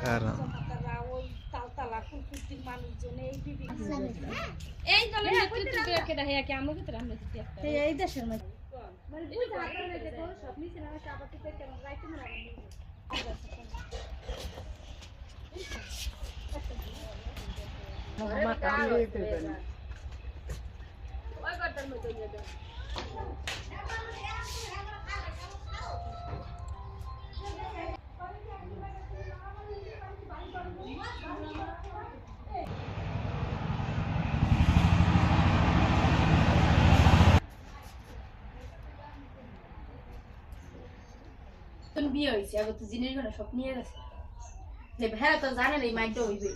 আর জমাতারা ওই তালতলা কুলকুটির মানুষজন এই বিভিন্ন এই দলের নেতৃত্ব কে রাহে কি আমরা ভিতরে আমরা দিতে একটা এই দেশের মধ্যে মানে বুঝ আপনারা দেখো সব নিচে না আবার থেকে কেমন রাইতে না মাথা দিয়ে দেবেন ওই গর্দার মধ্যে নিয়ে দাও বিয়ে হয়েছে আবার তো জিনিসগুলো সব নিয়ে গেছে যে হ্যাঁ তো জানেন এই মাইকটা হইবে